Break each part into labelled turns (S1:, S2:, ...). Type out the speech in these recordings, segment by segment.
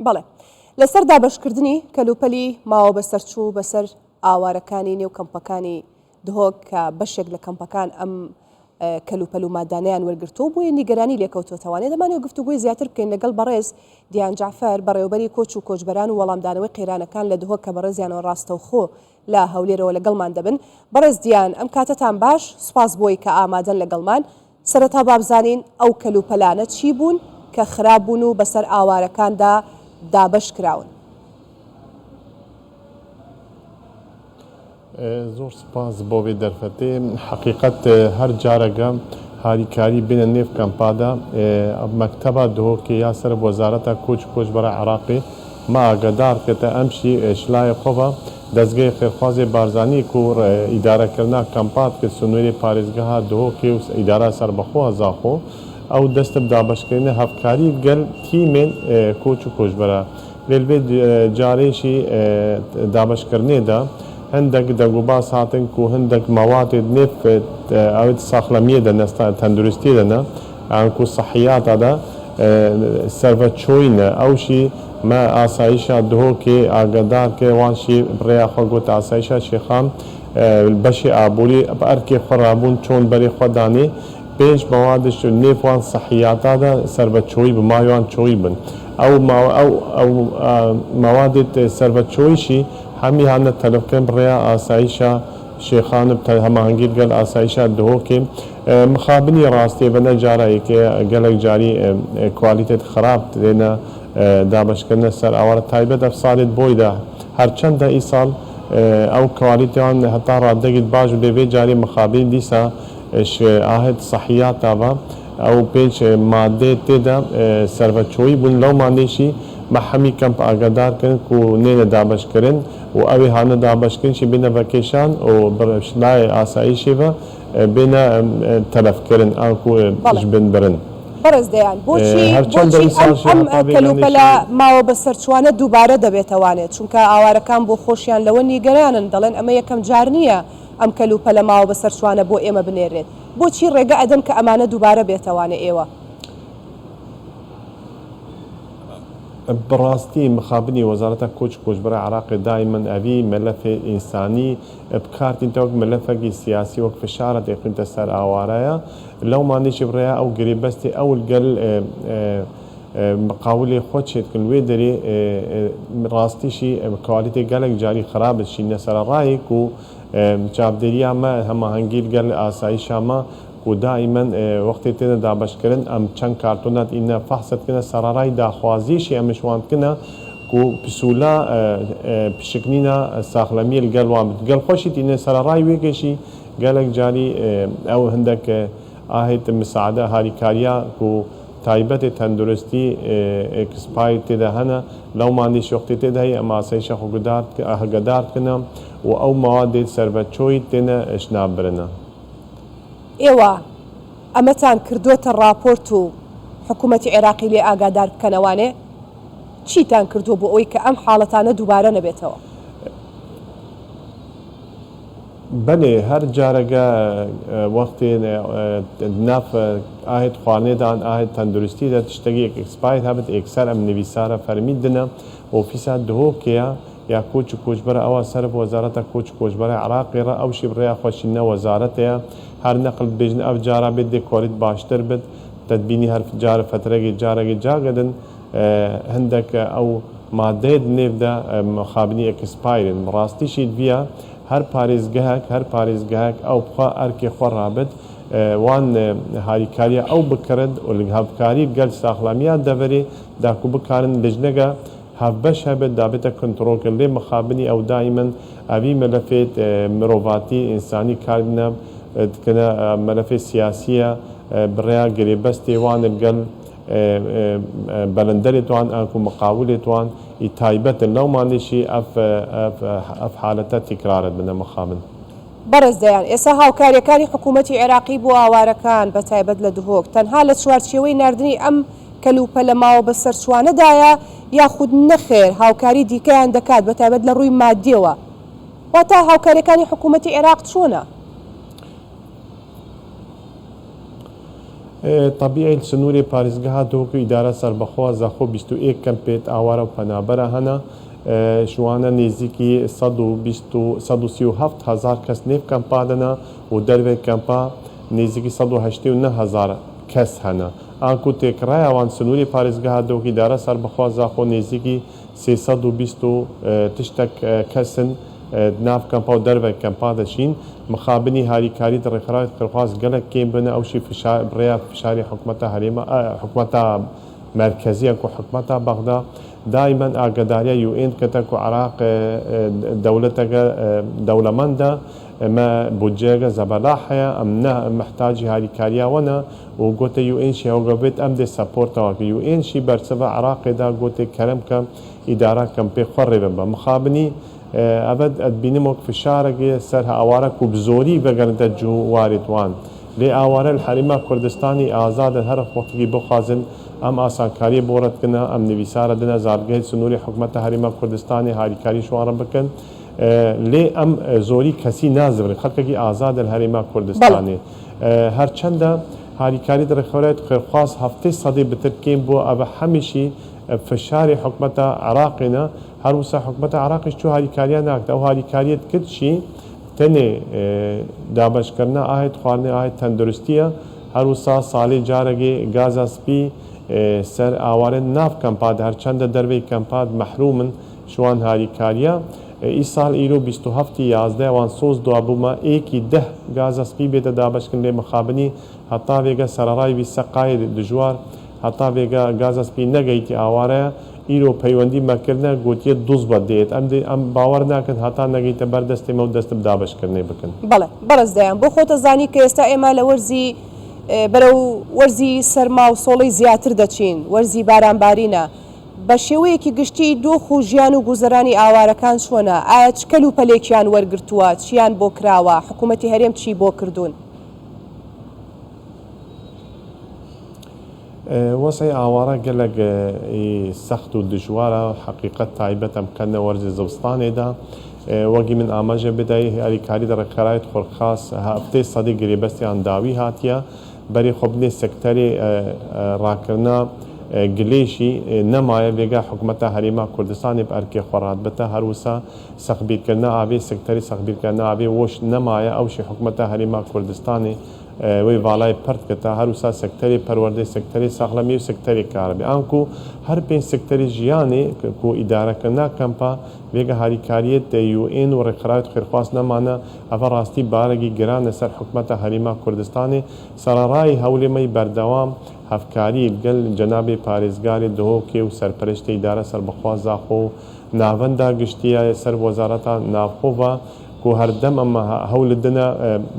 S1: بەڵێ لەسەر دابەشکردنی کەلوپەلی ماوە بەسەرچوو بەسەر ئاوارەکانی نێو کەمپەکانی دهۆک کە بەشێک لە کەمپەکان ئەم کەلوپەل و مادانیان وەرگرتووە بۆیە نیگەرانی لێکەوتوەوەوانێ دەمانێت گفتوگوی زیاتر بکەین لەگەڵ بەڕێز دیان جعفەر بەڕێوەبەری کۆچ و کۆچبەران و وەڵامدانەوەی قێرانەکان لە دهۆک کە بەڕێزیانەوە ڕاستەوخۆ لە هەولێرەوە لەگەڵمان دەبن. بەڕێز دیان ئەم کاتتان باش، سپاس بۆی کە ئامادەن لەگەڵمان. سەرەتا بابزانین ئەو کەلوپەلانە چی بوون کە خراپ بوون و بەسەر ئاوارەکاندا دابەش کراون.
S2: زۆر سپاس بۆ وێ دەرفەتێ حقیقەت هەر جارەگە هاریکاری بینە نێف کەمپادا مەکتەبە دهۆکێ یا سەر وەزارەتە کۆچ کۆچبەرە عراقی ما ئاگادار کەتە ئەمشی شلای خۆڤە دەستگای خێرخوازێ بارزانانی و ئیدارەکردنا کەمپات کە سنوێری پارێزگەها دهۆکێ و ئیدارە سەربەخۆ زاخۆ ئەو دەستە دابشکردنە هەفکاری گەل تیمێن کۆچ و کۆچبەرە لێلبێ جارێشی دابشکردنێدا هەندێک دەنگوباس هاتن و هەندێک مەواتێ نێف ئەوێت ساخلەمیە دەنەستا تەندروستی دەنە ئەنکو سەحیاتەدا سەرڤەچۆینە ئەوشی ما ئاسایشە دهۆکێ ئاگادار کە وانشی بڕێیا خۆگوت ئاسایشە شێخان بەشی ئابووری ئەرکێ خۆڕابوون چۆن بەرێ خۆدانێ پێش مەوادش نێفوان سەحیاتادا سەرڤەچۆی بمایوان چۆی بن ئەو مەوادێت سەرڤەچۆیشی هەمی هانە تەلەفکەن بڕێیا ئاسایشە شێخانە هەماهەنگیر گەل ئاسایشە دهۆکێ مخابنی ڕاستێ بەنە جارایەکە گەلێک جاری کوالیتێت خراپ دێنە دابشکردنە سەر ئاوارە تایبەت ئەف ساڵێت بۆیدا هەرچەندە ئی ساڵ ئەو کوالیتیان هەتا ڕادەگیت باش و دەبێت جاری مخابین دیسا ئاهێت سەحیاتاوە ئەو پێنج مادێ تێدا سەرڤەچۆیی بوون لەو مادێشی بە هەمی کەمپ ئاگادارکردن و نێنە دابشکردن و ئەوێ هانە دابشکردنشی بینە ڤەکێشان و شلای ئاسایشێڤە بینە تەلەفکردن ئاکو ژبن برن.
S1: بەڕێز دەیان بۆچی ئەم کەلوپەلە ماوە بەسەرچوانە دووبارە دەبێتەوانێت چونکە ئاوارەکان بۆ خۆشیان لەوە نیگەرانن دەڵێن ئەمە یەکەم جار نییە ئەم کەلوپەلە ماوە بەسەرچوانە بۆ ئێمە بنێرێت بۆچی ڕێگە ئەدەن کە ئەمانە دووبارە بێتەوانێ ئێوە
S2: بڕاستی مخابنی وەزارەتە کۆچ کۆچبەرە عراقی دایمەن ئەوی مەلەفێ ئینسانی بکارتین تەوەک مەلەفەکی سیاسی وەک فشارە دێخینتە سەر ئاوارەیە لەو مانیشی بڕێە ئەو گریبەستی ئەو گەل مقاولێ خۆچێتکن وێ دەرێ ڕاستیشی کوالیتی گەلێک جاری خراپشینە سەرڕایەک و چاپدەریامە هەماهەنگیر گەل ئاسایشامە و دائما وقتی تینا دابشکردن ام چند کارتونات اینا فحصت کنه سرارای داخوازیشی امشوان کنه کو بسولا بشکنینا ساخلمی الگلوان گل خوشیت اینا سرارای ویگشی گلک جاری او هندک آهت مساعده هاریکاریا کو تایبت تندرستی اکسپایر تیده هنه لو ماندیش وقتی تیده هی اما سیشه خوددار کنه و او مواد سربچوی تینا اشناب برنه
S1: ئێوە ئەمەتان کردوتە ڕاپۆرت و حکوومەتی عێراقی لێ ئاگادار بکەنەوانێ چیتان کردو بۆ ئەوی کە ئەم حاڵەتانە دووبارە نەبێتەوە
S2: بەێ هەر جارەگە وەختی ناف ئاهێت خوانێدان ئاهێت تەندروستیدا تشتێکی ئەکسپایر هەبێت ئێکسەر ئەم نویسارە فەرمی دنە ئۆفیسا دهۆکەیە یا کۆچ و کۆچبەرە ئەوە سەر وەزارەتە کۆچ کۆچبەرە عراقیڕە ئەوشی بڕێیا خۆشینە وەزارەتەیە هەر نەقل بێژن ئەف جارا بێت دێکۆریت باشتر بێت دەتبینی هەر جارە فترەگی جارێکی جاگەدن هەندێک ئەو مادەیت نێفدا مخابنی ئەکسپایرن ڕاستیشی ویە هەر پارێزگەهەک ئەو بخوا ئەرکێ خۆڕابێت وان هاریکاریە ئەو بکرد و هەفکاری گەل ساخلامیان دەبەرێ داکو بکارن لەژنەگە هەفبەش هەبێت دابێتە کنتڕۆلکرد لێ مخابنی ئەو دایمەن ئەوی مەلەفێت مرۆڤاتی ئینسانی کارنە کە مەلەفێ سیاسیە بڕێیا گرێبەستی وانت گەل بەلەندەرێتوان ئەکو مقاولێتوان ئی تایبەتن لەو ماندێشی ئەف حالەتە تیکرارت بنە مخابن
S1: بەڕێز دەیان ئێستا هاوکاریەکانی حکوومەتی عێراقی بۆ ئاوارەکان بە تایبەت لە دهۆک تەنها لە چوارچێوەی نردنی ئەم کەلوپەلە ماوە بەسەر چوانەدایە یاخود نەخێر هاوکاری دیکەیان دەکات بە تایبەت لە ڕووی مادیەوە واتە هاوکاریەکانی حکوومەتی عێراق چۆنە
S2: طبيعي سنوري باريزگاه دوكو إدارة سربخوا زاخو 21 كمبيت آوارا و پنابرا هنا شوانا نزیکی 137 هزار کس نیف کمپا دنا و دروی کمپا نزیکی 189 هزار کس هنا آنکو تکرای آوان سنوری پارزگاه دوکی داره سر بخوازا خو نزیکی 320 تشتک کسن ناف کمپا و دروی کمپا دشین مخابنی هاریکاری در خرایط خرخواز گلک کم بنا اوشی بریا فشاری حکمت حریمه حکمت مركزية كحكمتها بغداد دائما أقداريا يوين كتاكو عراق دولتك دولة مندا ما بوجيغا زبلاحيا أمنا محتاج هاري كاريا ونا وقوت يوين شي وقبت أم دي سابورتا واك يوين شي برسبا عراق دا قوت كرم كم إدارة كم بي خربا مخابني أبد أدبينموك في الشارع سرها أوارك وبزوري بقرد جو واردوان لي آوار الحريمة كردستاني آزاد هر وقت بخازن ام آسانکاری بورد کنا ام نویسار دنا زارگه سنوری حکمت حريمة كردستاني هاریکاری شوارا بکن لی ام زوری کسی نازبر خلق کی آزاد الحريمة كردستاني هر چند هاریکاری در خورت خاص هفته صدی بترکیم بو اب همیشی فشار حکمت عراقنا هر وسا حکمت عراقش چو هاریکاریا ناکت او هاریکاریت کد شی تنه دابش کرنا آهد خوارنه آهد تندرستیه هر وسا سالی جارگی گازا سپی سر آوارن ناف کمپاد هر چند دروی کمپاد محرومن شوان هاریکاریا ای سال ایرو 27 11 وان سوز دو ابوما ایکی 10 گازا سپی بیت دابش کن لی مخابنی حتی ویگا سرارای وی سقای دجوار حتی ویگا گازا سپی نگیتی آواره ایرو پیوندی مکرنه گوتیه دوز بدیت ام باور نکن حتی نگیت بردست مو دست دابش کرنه بکن
S1: بله برز دایان بو خۆتە زانی کە ئێستا ئێمە لە وەرزی بەرەو وەرزی سەرما و سۆڵی زیاتر دەچین وەرزی بارانبارینە بە شێوەیەکی گشتی دۆخ و ژیان و گوزەرانی ئاوارەکان چۆنە ئایا چ کەل و پەلێکیان وەرگرتووە چیان بۆ کراوە حکوومەتی هەرێم چی بۆ کردوون
S2: وەسەی ئاوارە گەلک سەخت و دژوارە حقیقەت تایبەت ئەم کەنە وەرزی زەوستانێدا وەگی من ئاماژە بدەی هاریکاری دەڕێکخەرایەت خۆرخاس هەفتەی سەدی گرێبەستیان داوی هاتیە بەری خۆبنێ سەکتەری ڕاکردنا گلێشی نەمایە بێگا حکوومەتە هەرێما کوردستانی بەرکێ خۆڕات بتە هەروسا سەخبیرکردنا ئاوێ سەکتەری سەخبیرکردنا ئاوێ وەش نەمایە ئەوشی حکوومەتە هەرێما کوردستانی وی والای پرت کتا هەروسا سەکتەری پەروەردەی سەکتەری ساغلەمی و سەکتەری کاربی ئانکو هەر پێنج سەکتەری ژیانی کو ئیدارەکردنا کەمپا بێگە هاریکاریەت UN و ڕێکخراوێت خێرخواست نەمانە ئەڤە ڕاستی بارێکی گرانە سەر حکوومەتە هەرێما کوردستانی سەرەڕای هەولێمەی بەردەوام هەفکاری گەل جەنابێ پارێزگاری دهۆکێ و سەرپەرشتی ئیدارە سەربەخوا زاخۆ و ناوەندا گشتیە سەر وەزارەتە ناوخۆڤە کو هەردەم ئەمە هەول دنە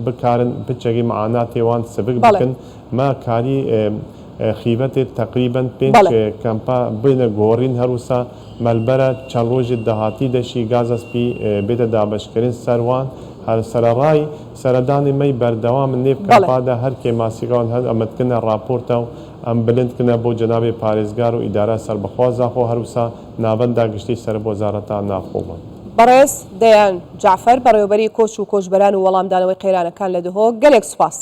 S2: بکارن بچەکی معاناتی وان سبک بکن ما کاری خیبەتێت تقریبا پێنج کەمپا بینە گۆڕین هەروسا مەلبەرە چەند ڕۆژی داهاتی دەشی گازەسپی بێتە دابشکردن سەروان هەر سەرەڕای سەردانی مەی بەردەوام نێف کەمپادا هەر کێ ماسیگەوان هەر ئەمەدکردە راپۆرتە و ئەم بلندکردە بۆ جەنابێ پارێزگار و ئیدارە سەربەخوازاخۆ هەروسا ناوەندا گشتی سەر وەزارەتە ناخۆبن
S1: بەڕێز دەیان جعفەر بەڕێوەبەری کۆچ و کۆچبەران و وەڵامدانەوەی قەیرانەکان لە دهۆک گەلێک سوپاس